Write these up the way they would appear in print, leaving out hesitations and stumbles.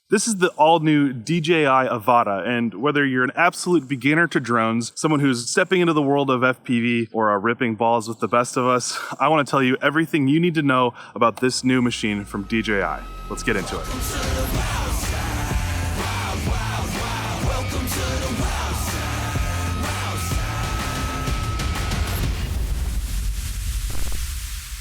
This is the all-new DJI Avata, and whether you're an absolute beginner to drones, someone who's stepping into the world of FPV, or are ripping balls with the best of us, I want to tell you everything you need to know about this new machine from DJI. Let's get into it.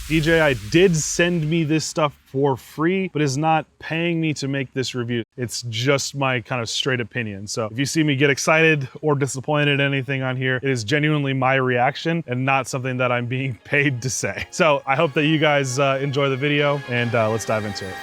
DJI did send me this stuff for free, but is not paying me to make this review. It's just my kind of straight opinion. So if you see me get excited or disappointed at anything on here, it is genuinely my reaction and not something that I'm being paid to say. So I hope that you guys enjoy the video, and let's dive into it.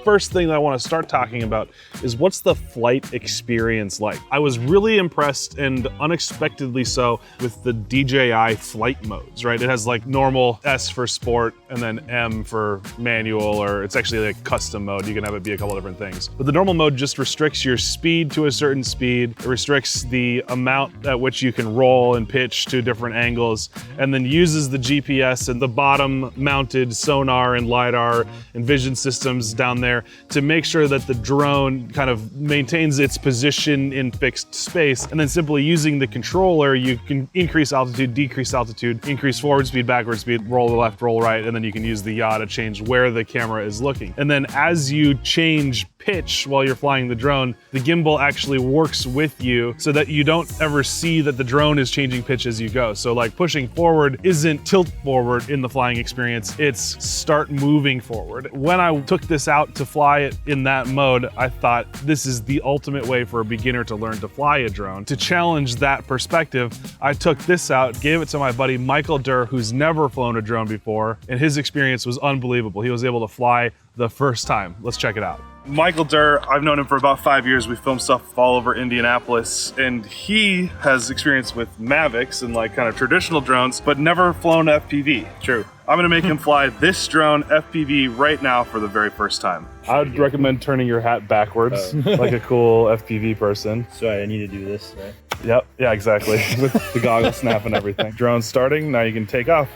First thing that I want to start talking about is what's the flight experience like? I was really impressed, and unexpectedly so, with the DJI flight modes, right? It has like normal, S for sport, and then M for manual, or it's actually like custom mode. You can have it be a couple different things. But the normal mode just restricts your speed to a certain speed. It restricts the amount at which you can roll and pitch to different angles, and then uses the GPS and the bottom mounted sonar and LiDAR and vision systems down there to make sure that the drone kind of maintains its position in fixed space. And then simply using the controller, you can increase altitude, decrease altitude, increase forward speed, backward speed, roll left, roll right, and then you can use the yaw to change where the camera is looking. And then as you change pitch while you're flying the drone, the gimbal actually works with you so that you don't ever see that the drone is changing pitch as you go. So like pushing forward isn't tilt forward in the flying experience, it's start moving forward. When I took this out to fly it in that mode, I thought this is the ultimate way for a beginner to learn to fly a drone. To challenge that perspective, I took this out, gave it to my buddy Michael Durr, who's never flown a drone before, and his experience was unbelievable. He was able to fly the first time. Let's check it out. Michael Durr, I've known him for about 5 years. We filmed stuff all over Indianapolis, and he has experience with Mavics and like kind of traditional drones, but never flown FPV. True. I'm gonna make him fly this drone FPV right now for the very first time. I would recommend turning your hat backwards, like a cool FPV person. So I need to do this, right? Yep, yeah, exactly. With the goggle snap and everything. Drone starting, now you can take off.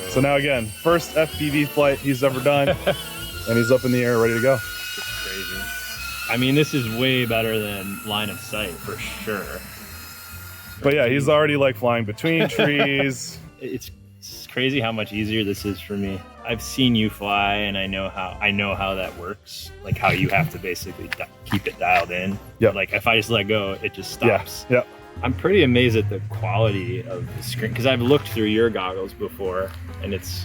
So now again, first FPV flight he's ever done. And he's up in the air, ready to go. It's crazy. I mean, this is way better than line of sight for sure. But yeah, he's already like flying between trees. It's crazy how much easier this is for me. I've seen you fly, and I know how that works. Like how you have to basically keep it dialed in. Yep. Like if I just let go, it just stops. Yeah. Yep. I'm pretty amazed at the quality of the screen, because I've looked through your goggles before, and it's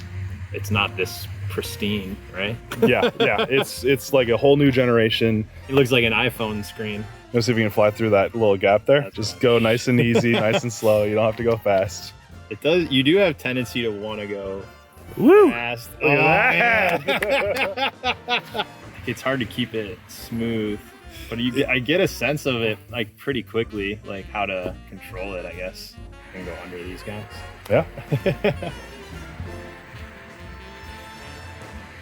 not this pristine, right? yeah, it's like a whole new generation. It looks like an iPhone screen. Let's see if you can fly through that little gap there. That's just go nice and easy, nice and slow. You don't have to go fast. It does. You do have tendency to want to go Woo! fast. Look at that. It's hard to keep it smooth, but I get a sense of it like pretty quickly, like how to control it, I guess. I can go under these guys. Yeah.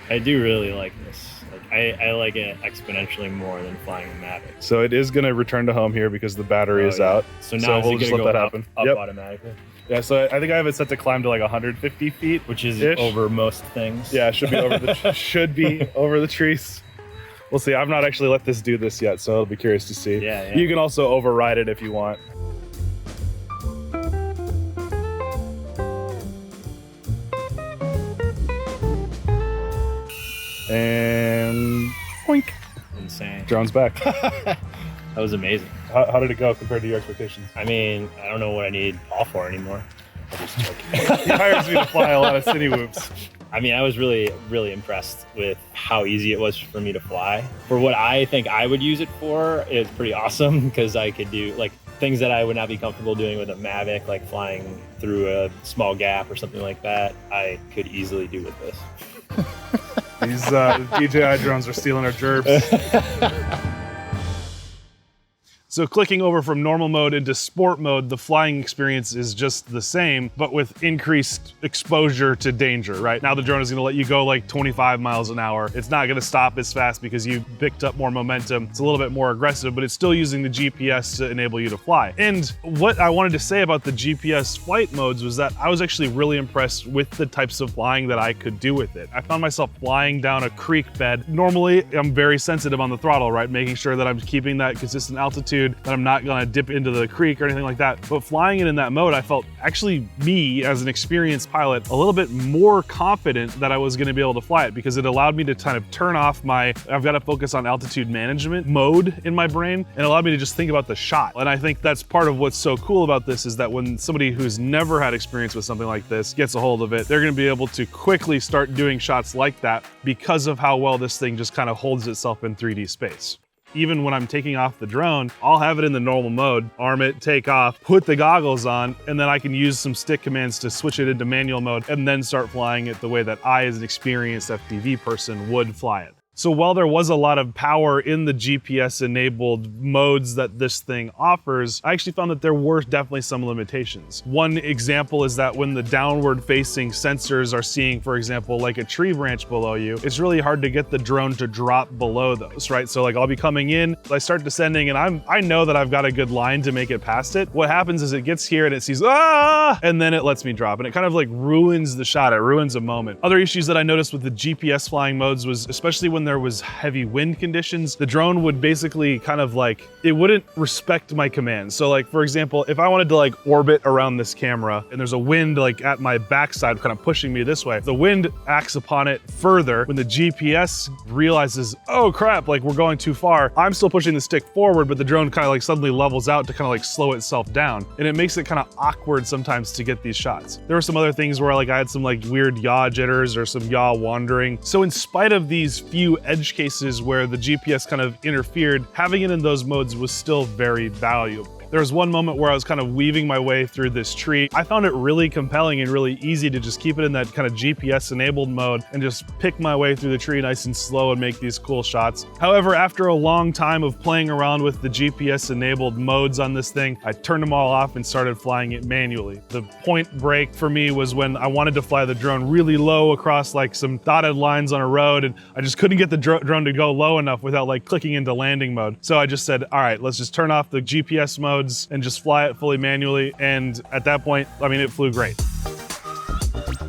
I do really like this. Like I like it exponentially more than flying a Mavic. So it is going to return to home here because the battery is out. So now we'll just let that happen. Up automatically. Yeah, so I think I have it set to climb to like 150 feet, which is over most things. Yeah, it should be over the trees. We'll see. I've not actually let this do this yet, so I'll be curious to see. Yeah. You can also override it if you want. And boink. Insane. Drone's back. That was amazing. How did it go compared to your expectations? I mean, I don't know what I need Paul for anymore. I'm just joking. He hires me to fly a lot of city whoops. I mean, I was really, really impressed with how easy it was for me to fly. For what I think I would use it for, it's pretty awesome because I could do like things that I would not be comfortable doing with a Mavic, like flying through a small gap or something like that. I could easily do with this. These DJI drones are stealing our gerbs. So clicking over from normal mode into sport mode, the flying experience is just the same, but with increased exposure to danger, right? Now the drone is gonna let you go like 25 miles an hour. It's not gonna stop as fast because you picked up more momentum. It's a little bit more aggressive, but it's still using the GPS to enable you to fly. And what I wanted to say about the GPS flight modes was that I was actually really impressed with the types of flying that I could do with it. I found myself flying down a creek bed. Normally, I'm very sensitive on the throttle, right? Making sure that I'm keeping that consistent altitude, that I'm not gonna dip into the creek or anything like that. But flying it in that mode, I felt actually me as an experienced pilot a little bit more confident that I was gonna be able to fly it, because it allowed me to kind of turn off my, I've gotta focus on altitude management mode in my brain, and allowed me to just think about the shot. And I think that's part of what's so cool about this, is that when somebody who's never had experience with something like this gets a hold of it, they're gonna be able to quickly start doing shots like that because of how well this thing just kind of holds itself in 3D space. Even when I'm taking off the drone, I'll have it in the normal mode, arm it, take off, put the goggles on, and then I can use some stick commands to switch it into manual mode and then start flying it the way that I, as an experienced FPV person, would fly it. So while there was a lot of power in the GPS-enabled modes that this thing offers, I actually found that there were definitely some limitations. One example is that when the downward-facing sensors are seeing, for example, like a tree branch below you, it's really hard to get the drone to drop below those, right? So like I'll be coming in, I start descending, and I know that I've got a good line to make it past it. What happens is it gets here and it sees, ah, and then it lets me drop, and it kind of like ruins the shot. It ruins a moment. Other issues that I noticed with the GPS flying modes was, especially when there was heavy wind conditions, the drone would basically kind of like, it wouldn't respect my commands. So like, for example, if I wanted to like orbit around this camera and there's a wind like at my backside kind of pushing me this way, the wind acts upon it further. When the GPS realizes, oh crap, like we're going too far, I'm still pushing the stick forward, but the drone kind of like suddenly levels out to kind of like slow itself down. And it makes it kind of awkward sometimes to get these shots. There were some other things where like I had some like weird yaw jitters or some yaw wandering. So in spite of these few edge cases where the GPS kind of interfered, having it in those modes was still very valuable. There was one moment where I was kind of weaving my way through this tree. I found it really compelling and really easy to just keep it in that kind of GPS enabled mode and just pick my way through the tree nice and slow and make these cool shots. However, after a long time of playing around with the GPS enabled modes on this thing, I turned them all off and started flying it manually. The point break for me was when I wanted to fly the drone really low across like some dotted lines on a road, and I just couldn't get the drone to go low enough without like clicking into landing mode. So I just said, all right, let's just turn off the GPS mode and just fly it fully manually. And at that point, I mean, it flew great.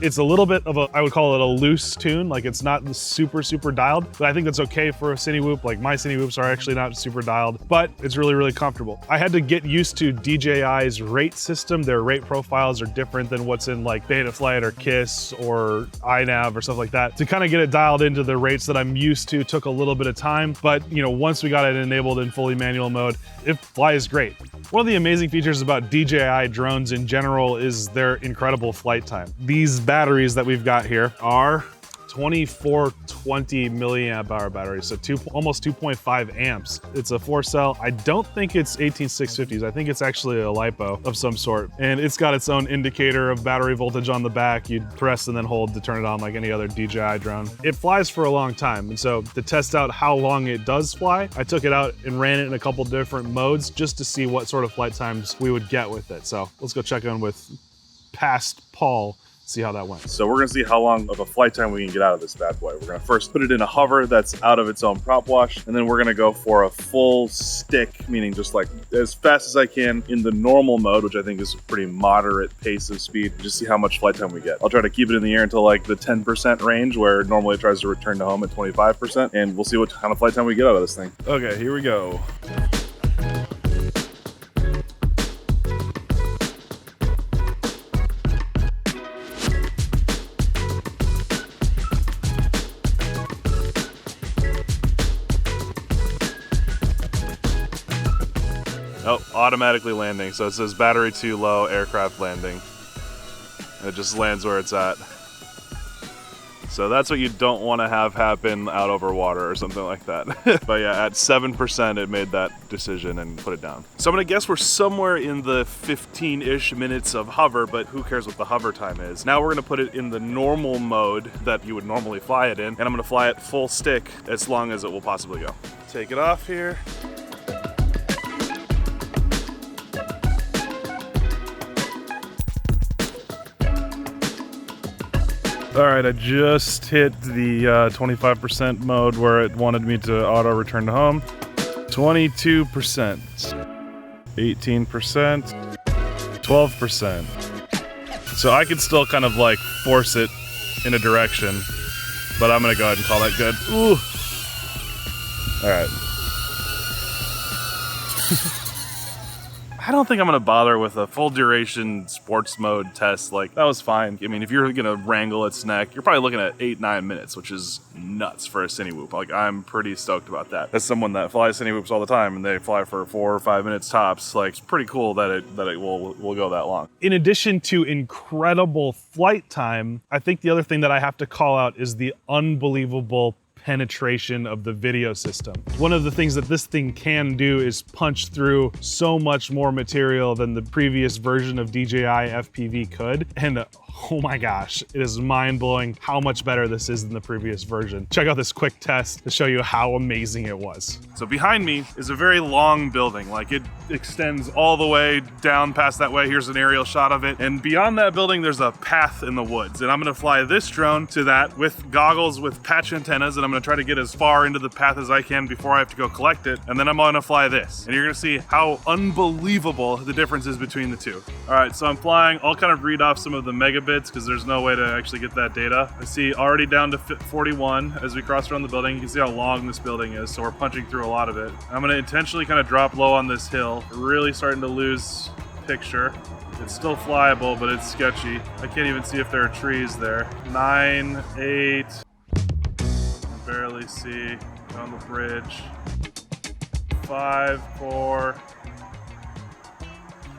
It's a little bit of a, I would call it a loose tune. Like it's not super dialed, but I think that's okay for a cine whoop. Like my cine whoops are actually not super dialed, but it's really comfortable. I had to get used to DJI's rate system. Their rate profiles are different than what's in like Betaflight or KISS or iNav or stuff like that. To kind of get it dialed into the rates that I'm used to took a little bit of time, but you know, once we got it enabled in fully manual mode, it flies great. One of the amazing features about DJI drones in general is their incredible flight time. These batteries that we've got here are 2420 milliamp hour batteries, so almost 2.5 amps. It's a 4-cell. I don't think it's 18650s. I think it's actually a LiPo of some sort. And it's got its own indicator of battery voltage on the back. You press and then hold to turn it on like any other DJI drone. It flies for a long time. And so to test out how long it does fly, I took it out and ran it in a couple different modes just to see what sort of flight times we would get with it. So let's go check in with past Paul, see how that went. So we're gonna see how long of a flight time we can get out of this bad boy. We're gonna first put it in a hover that's out of its own prop wash, and then we're gonna go for a full stick, meaning just like as fast as I can in the normal mode, which I think is a pretty moderate pace of speed, just see how much flight time we get. I'll try to keep it in the air until like the 10% range, where normally it tries to return to home at 25%, and we'll see what kind of flight time we get out of this thing. Okay, here we go. Oh, automatically landing. So it says battery too low, aircraft landing. And it just lands where it's at. So that's what you don't want to have happen out over water or something like that. But yeah, at 7% it made that decision and put it down. So I'm gonna guess we're somewhere in the 15-ish minutes of hover, but who cares what the hover time is. Now we're gonna put it in the normal mode that you would normally fly it in, and I'm gonna fly it full stick as long as it will possibly go. Take it off here. All right, I just hit the 25% mode where it wanted me to auto return to home. 22%, 18%, 12%. So I could still kind of like force it in a direction, but I'm gonna go ahead and call that good. Ooh. All right. I don't think I'm gonna bother with a full duration sports mode test. Like, that was fine. I mean, if you're gonna wrangle its neck, you're probably looking at 8-9 minutes, which is nuts for a cine whoop. Like, I'm pretty stoked about that. As someone that flies cine whoops all the time and they fly for 4 or 5 minutes tops, like, it's pretty cool that it will go that long. In addition to incredible flight time, I think the other thing that I have to call out is the unbelievable penetration of the video system. One of the things that this thing can do is punch through so much more material than the previous version of DJI FPV could. And oh my gosh, it is mind-blowing how much better this is than the previous version. Check out this quick test to show you how amazing it was. So behind me is a very long building. Like, it extends all the way down past that way. Here's an aerial shot of it. And beyond that building, there's a path in the woods. And I'm gonna fly this drone to that with goggles with patch antennas, and I'm gonna try to get as far into the path as I can before I have to go collect it. And then I'm gonna fly this. And you're gonna see how unbelievable the difference is between the two. All right, so I'm flying. I'll kind of read off some of the megabits because there's no way to actually get that data. I see already down to 41 as we cross around the building. You can see how long this building is, so we're punching through a lot of it. I'm gonna intentionally kind of drop low on this hill. Really starting to lose picture. It's still flyable, but it's sketchy. I can't even see if there are trees there. 9, 8. Barely see on the bridge. 5, 4.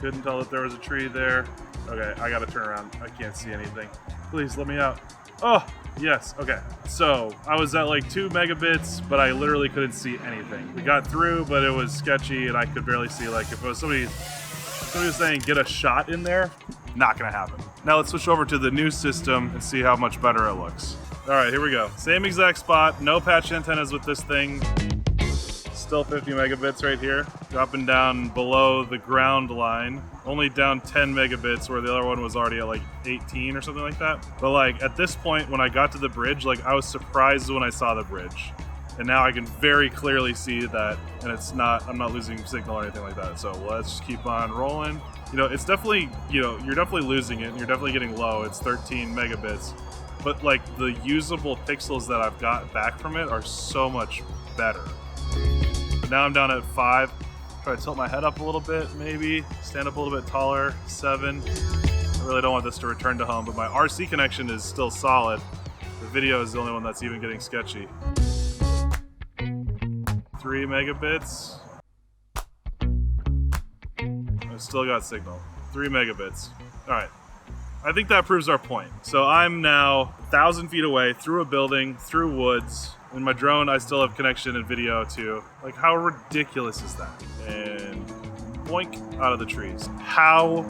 Couldn't tell that there was a tree there. Okay, I gotta turn around. I can't see anything. Please let me out. Oh, yes, okay. So I was at like 2 megabits, but I literally couldn't see anything. We got through, but it was sketchy and I could barely see. Like, if it was somebody was saying get a shot in there, not gonna happen. Now let's switch over to the new system and see how much better it looks. All right, here we go. Same exact spot, no patch antennas with this thing. Still 50 megabits right here. Dropping down below the ground line. Only down 10 megabits where the other one was already at like 18 or something like that. But like at this point, when I got to the bridge, like I was surprised when I saw the bridge. And now I can very clearly see that, and I'm not losing signal or anything like that. So let's just keep on rolling. You know, it's definitely, you're definitely losing it and you're definitely getting low. It's 13 megabits. But like the usable pixels that I've got back from it are so much better. But now I'm down at 5. Try to tilt my head up a little bit, maybe. Stand up a little bit taller, 7. I really don't want this to return to home, but my RC connection is still solid. The video is the only one that's even getting sketchy. 3 megabits. I've still got signal. 3 megabits. All right. I think that proves our point. So I'm now 1,000 feet away, through a building, through woods. In my drone, I still have connection and video too. Like, how ridiculous is that? And boink, out of the trees. How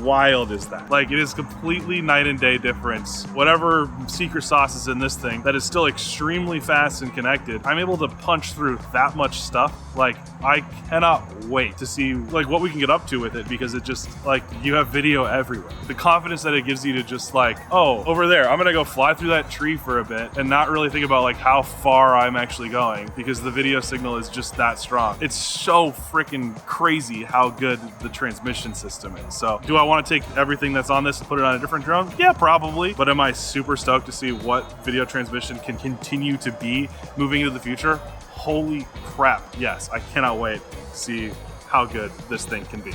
wild is that? Like, it is completely night and day difference. Whatever secret sauce is in this thing that is still extremely fast and connected, I'm able to punch through that much stuff. Like, I cannot wait to see like what we can get up to with it, because it just, like, you have video everywhere. The confidence that it gives you to just like, oh, over there, I'm gonna go fly through that tree for a bit and not really think about like how far I'm actually going, because the video signal is just that strong. It's so freaking crazy how good the transmission system is. So do I want to take everything that's on this and put it on a different drone? Yeah, probably. But am I super stoked to see what video transmission can continue to be moving into the future? Holy crap, yes. I cannot wait to see how good this thing can be.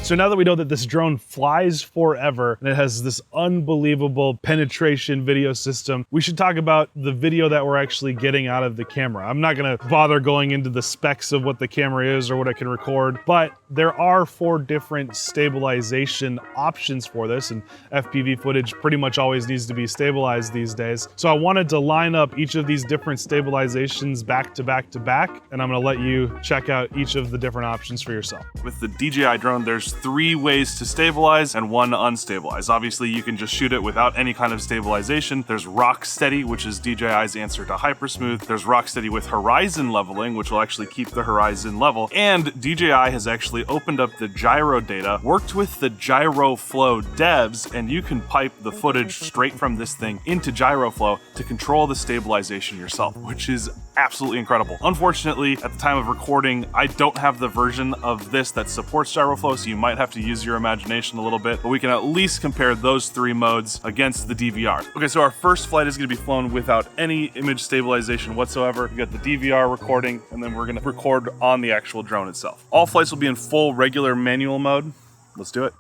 So now that we know that this drone flies forever and it has this unbelievable penetration video system, we should talk about the video that we're actually getting out of the camera. I'm not gonna bother going into the specs of what the camera is or what I can record, but there are 4 different stabilization options for this, and FPV footage pretty much always needs to be stabilized these days. So I wanted to line up each of these different stabilizations back to back to back, and I'm gonna let you check out each of the different options for yourself. yourself. With the DJI drone, there's 3 ways to stabilize and 1 unstabilize. Obviously, you can just shoot it without any kind of stabilization. There's rock steady, which is DJI's answer to hypersmooth. There's rock steady with horizon leveling, which will actually keep the horizon level. And DJI has actually opened up the gyro data, worked with the GyroFlow devs, and you can pipe the footage straight from this thing into GyroFlow to control the stabilization yourself, which is absolutely incredible. Unfortunately, at the time of recording, I don't have the version of this that supports GyroFlow, so you might have to use your imagination a little bit, but we can at least compare those 3 modes against the DVR. Okay, so our first flight is going to be flown without any image stabilization whatsoever. We got the DVR recording, and then we're going to record on the actual drone itself. All flights will be in full regular manual mode. Let's do it.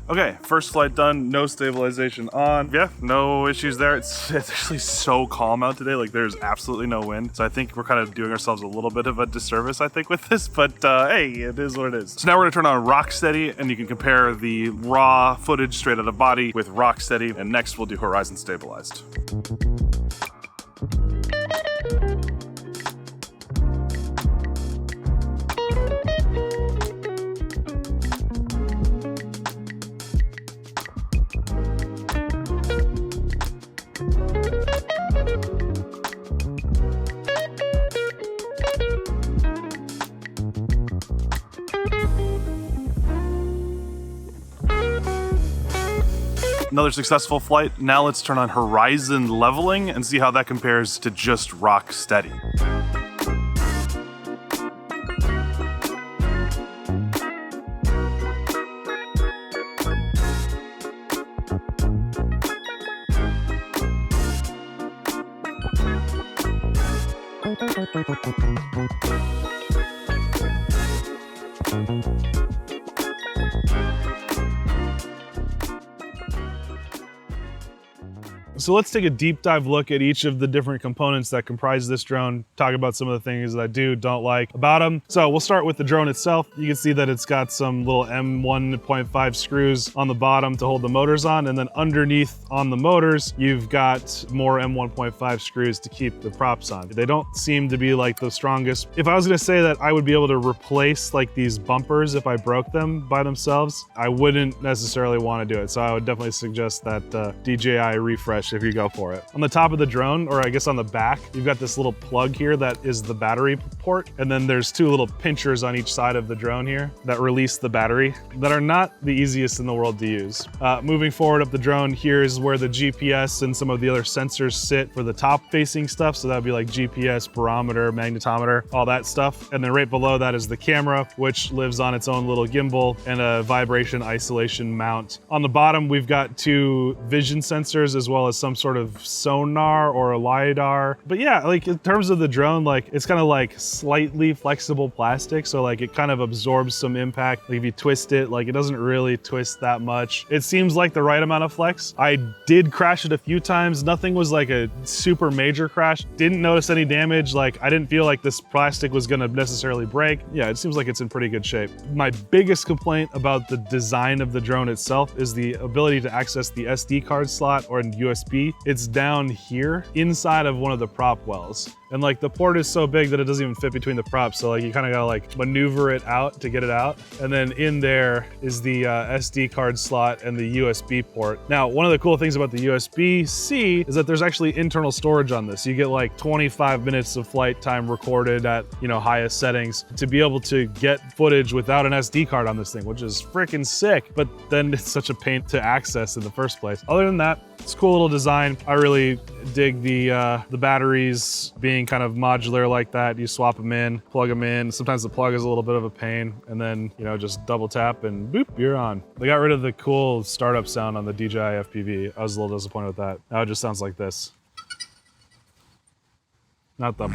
Okay, first flight done, no stabilization on. Yeah, no issues there. It's actually so calm out today, like there's absolutely no wind. So I think we're kind of doing ourselves a little bit of a disservice, I think, with this, but hey, it is what it is. So now we're gonna turn on rock steady, and you can compare the raw footage straight out of body with rock steady, and next we'll do horizon stabilized. Another successful flight. Now let's turn on horizon leveling and see how that compares to just rock steady. So let's take a deep dive look at each of the different components that comprise this drone, talk about some of the things that I do, don't like about them. So we'll start with the drone itself. You can see that it's got some little M1.5 screws on the bottom to hold the motors on, and then underneath on the motors, you've got more M1.5 screws to keep the props on. They don't seem to be like the strongest. If I was gonna say that I would be able to replace like these bumpers if I broke them by themselves, I wouldn't necessarily wanna do it. So I would definitely suggest that DJI refresh if you go for it. On the top of the drone, or I guess on the back, you've got this little plug here that is the battery port, and then there's 2 little pinchers on each side of the drone here that release the battery that are not the easiest in the world to use. Moving forward up the drone, here's where the GPS and some of the other sensors sit for the top facing stuff. So that would be like GPS, barometer, magnetometer, all that stuff. And then right below that is the camera, which lives on its own little gimbal and a vibration isolation mount. On the bottom, we've got 2 vision sensors as well as some sort of sonar or a LiDAR. But yeah, like in terms of the drone, like it's kind of like slightly flexible plastic. So like it kind of absorbs some impact. Like if you twist it, like it doesn't really twist that much. It seems like the right amount of flex. I did crash it a few times. Nothing was like a super major crash. Didn't notice any damage. Like I didn't feel like this plastic was gonna necessarily break. Yeah, it seems like it's in pretty good shape. My biggest complaint about the design of the drone itself is the ability to access the SD card slot or USB. It's down here inside of one of the prop wells. And like the port is so big that it doesn't even fit between the props. So like you kind of gotta like maneuver it out to get it out. And then in there is the SD card slot and the USB port. Now, one of the cool things about the USB-C is that there's actually internal storage on this. You get like 25 minutes of flight time recorded at, you know, highest settings to be able to get footage without an SD card on this thing, which is freaking sick. But then it's such a pain to access in the first place. Other than that, it's a cool little design. I really dig the batteries being kind of modular like that. You swap them in, plug them in. Sometimes the plug is a little bit of a pain, and then, you know, just double tap and boop, you're on. They got rid of the cool startup sound on the DJI FPV. I was a little disappointed with that. Now it just sounds like this. Not the...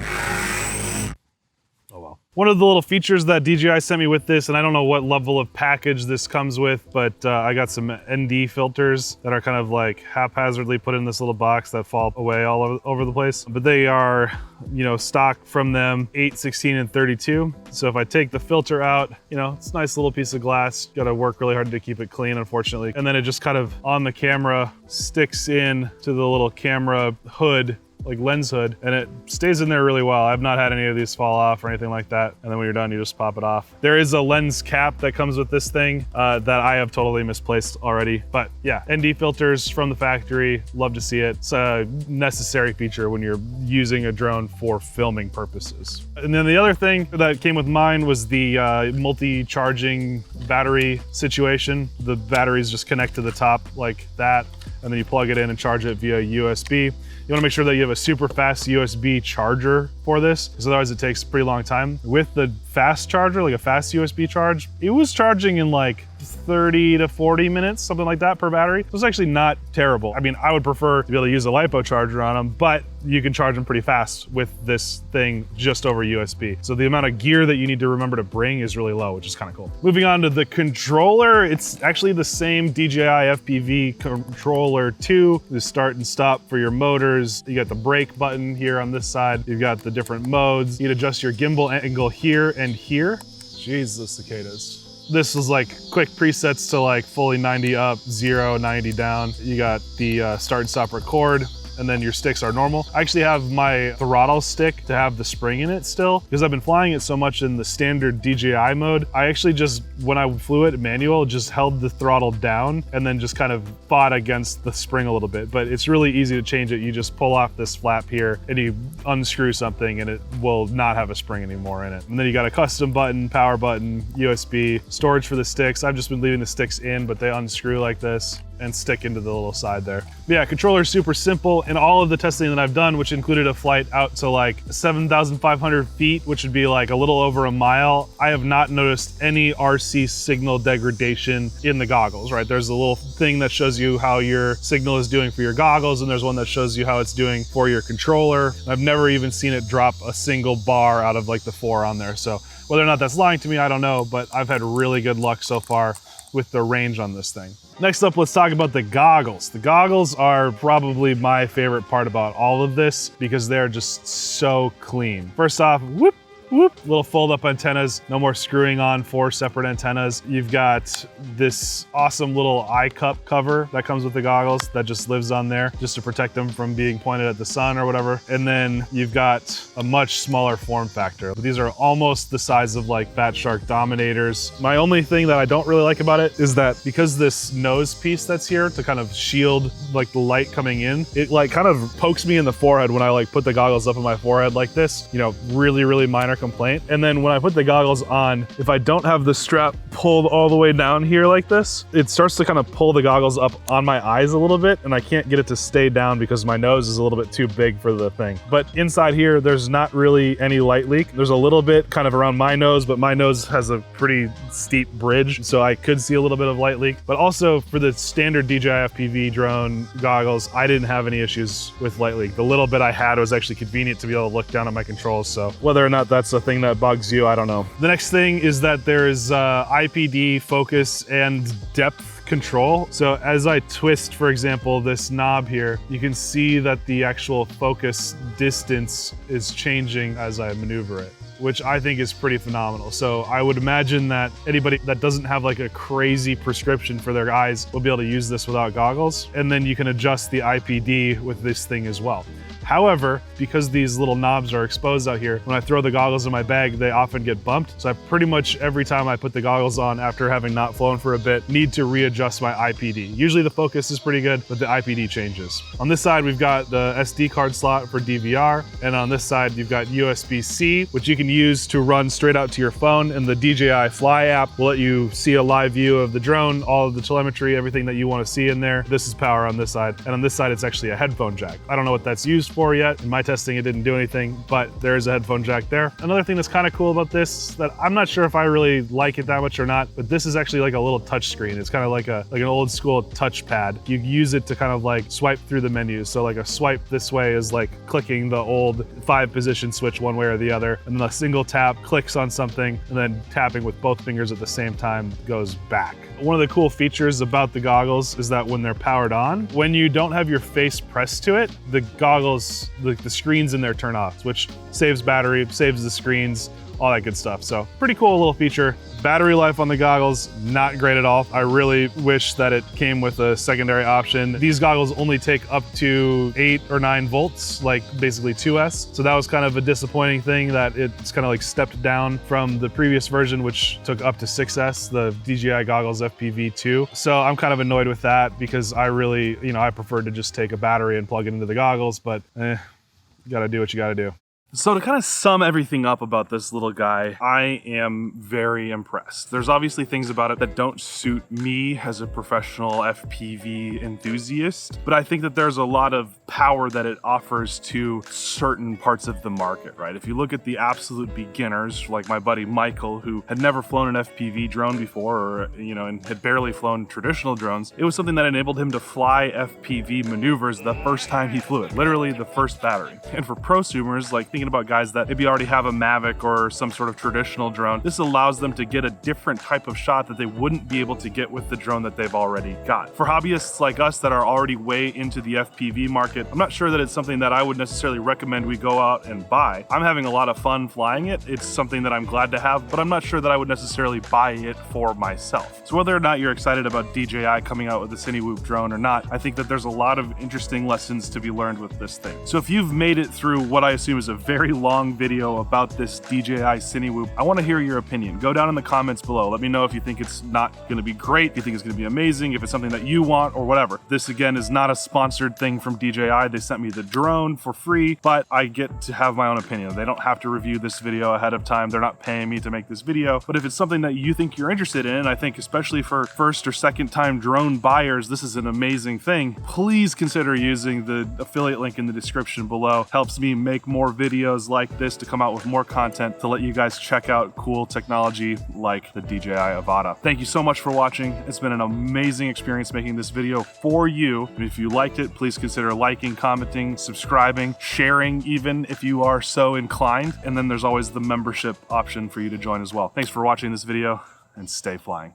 Oh well. One of the little features that DJI sent me with this, and I don't know what level of package this comes with, but I got some ND filters that are kind of like haphazardly put in this little box that fall away all over the place. But they are, you know, stock from them, 8, 16, and 32. So if I take the filter out, you know, it's a nice little piece of glass. Got to work really hard to keep it clean, unfortunately. And then it just kind of on the camera sticks in to the little camera hood, like lens hood, and it stays in there really well. I've not had any of these fall off or anything like that. And then when you're done, you just pop it off. There is a lens cap that comes with this thing that I have totally misplaced already. But yeah, ND filters from the factory, love to see it. It's a necessary feature when you're using a drone for filming purposes. And then the other thing that came with mine was the multi-charging battery situation. The batteries just connect to the top like that, and then you plug it in and charge it via USB. You wanna make sure that you have a super fast USB charger for this, because otherwise it takes a pretty long time. With the fast charger, like a fast USB charge, it was charging in like 30 to 40 minutes, something like that per battery. So it's actually not terrible. I mean, I would prefer to be able to use a LiPo charger on them, but you can charge them pretty fast with this thing just over USB. So the amount of gear that you need to remember to bring is really low, which is kind of cool. Moving on to the controller, it's actually the same DJI FPV controller 2. The start and stop for your motors. You got the brake button here on this side. You've got the different modes. You can adjust your gimbal angle here and here. Jeez, those cicadas. This is like quick presets to like fully 90 up, 0, 90 down. You got the start and stop record, and then your sticks are normal. I actually have my throttle stick to have the spring in it still, because I've been flying it so much in the standard DJI mode. I actually just, when I flew it manual, just held the throttle down and then just kind of fought against the spring a little bit. But it's really easy to change it. You just pull off this flap here and you unscrew something and it will not have a spring anymore in it. And then you got a custom button, power button, USB, storage for the sticks. I've just been leaving the sticks in, but they unscrew like this and stick into the little side there. But yeah, controller's super simple. In all of the testing that I've done, which included a flight out to like 7,500 feet, which would be like a little over a mile, I have not noticed any RC signal degradation in the goggles, right? There's a little thing that shows you how your signal is doing for your goggles, and there's one that shows you how it's doing for your controller. I've never even seen it drop a single bar out of like the 4 on there. So whether or not that's lying to me, I don't know, but I've had really good luck so far with the range on this thing. Next up, let's talk about the goggles. The goggles are probably my favorite part about all of this because they're just so clean. First off, whoop, whoop, little fold up antennas, no more screwing on 4 separate antennas. You've got this awesome little eye cup cover that comes with the goggles that just lives on there just to protect them from being pointed at the sun or whatever. And then you've got a much smaller form factor. These are almost the size of like Fat Shark Dominators. My only thing that I don't really like about it is that because this nose piece that's here to kind of shield like the light coming in, it like kind of pokes me in the forehead when I like put the goggles up on my forehead like this, you know, really, really minor complaint. And then when I put the goggles on, if I don't have the strap pulled all the way down here like this, it starts to kind of pull the goggles up on my eyes a little bit, and I can't get it to stay down because my nose is a little bit too big for the thing. But inside here, there's not really any light leak. There's a little bit kind of around my nose, but my nose has a pretty steep bridge, so I could see a little bit of light leak. But also for the standard DJI FPV drone goggles, I didn't have any issues with light leak. The little bit I had was actually convenient to be able to look down at my controls, so whether or not that's a thing that bugs you, I don't know. The next thing is that there's IPD focus and depth control. So as I twist, for example, this knob here, you can see that the actual focus distance is changing as I maneuver it, which I think is pretty phenomenal. So I would imagine that anybody that doesn't have like a crazy prescription for their eyes will be able to use this without goggles. And then you can adjust the IPD with this thing as well. However, because these little knobs are exposed out here, when I throw the goggles in my bag, they often get bumped. So I pretty much every time I put the goggles on after having not flown for a bit, need to readjust my IPD. Usually the focus is pretty good, but the IPD changes. On this side, we've got the SD card slot for DVR. And on this side, you've got USB-C, which you can use to run straight out to your phone. And the DJI Fly app will let you see a live view of the drone, all of the telemetry, everything that you want to see in there. This is power on this side. And on this side, it's actually a headphone jack. I don't know what that's used for, 4 yet. In my testing, it didn't do anything, but there is a headphone jack there. Another thing that's kind of cool about this that I'm not sure if I really like it that much or not, but this is actually like a little touch screen. It's kind of like an old school touchpad. You use it to kind of like swipe through the menus. So like a swipe this way is like clicking the old 5-position switch one way or the other, and then a single tap clicks on something, and then tapping with both fingers at the same time goes back. One of the cool features about the goggles is that when they're powered on, when you don't have your face pressed to it, the goggles, the screens in there turn off, which saves battery, saves the screens, all that good stuff. So pretty cool little feature. Battery life on the goggles, not great at all. I really wish that it came with a secondary option. These goggles only take up to 8 or 9 volts, like basically 2S. So that was kind of a disappointing thing, that it's kind of like stepped down from the previous version, which took up to 6S, the DJI goggles FPV 2. So I'm kind of annoyed with that, because I really, I prefer to just take a battery and plug it into the goggles, but you gotta do what you gotta do. So to kind of sum everything up about this little guy, I am very impressed. There's obviously things about it that don't suit me as a professional FPV enthusiast, but I think that there's a lot of power that it offers to certain parts of the market, right? If you look at the absolute beginners, like my buddy Michael, who had never flown an FPV drone before, or, and had barely flown traditional drones, it was something that enabled him to fly FPV maneuvers the first time he flew it, literally the first battery. And for prosumers, like thinking about guys that maybe already have a Mavic or some sort of traditional drone, this allows them to get a different type of shot that they wouldn't be able to get with the drone that they've already got. For hobbyists like us that are already way into the FPV market, I'm not sure that it's something that I would necessarily recommend we go out and buy. I'm having a lot of fun flying it. It's something that I'm glad to have, but I'm not sure that I would necessarily buy it for myself. So whether or not you're excited about DJI coming out with the CineWhoop drone or not, I think that there's a lot of interesting lessons to be learned with this thing. So if you've made it through what I assume is a very long video about this DJI CineWhoop, I want to hear your opinion. Go down in the comments below. Let me know if you think it's not going to be great, if you think it's going to be amazing, if it's something that you want, or whatever. This, again, is not a sponsored thing from DJI. They sent me the drone for free, but I get to have my own opinion. They don't have to review this video ahead of time. They're not paying me to make this video. But if it's something that you think you're interested in, I think especially for first or second time drone buyers, this is an amazing thing. Please consider using the affiliate link in the description below. Helps me make more videos like this, to come out with more content, to let you guys check out cool technology like the DJI Avata. Thank you so much for watching. It's been an amazing experience making this video for you. And if you liked it, please consider liking, commenting, subscribing, sharing, even if you are so inclined. And then there's always the membership option for you to join as well. Thanks for watching this video, and stay flying.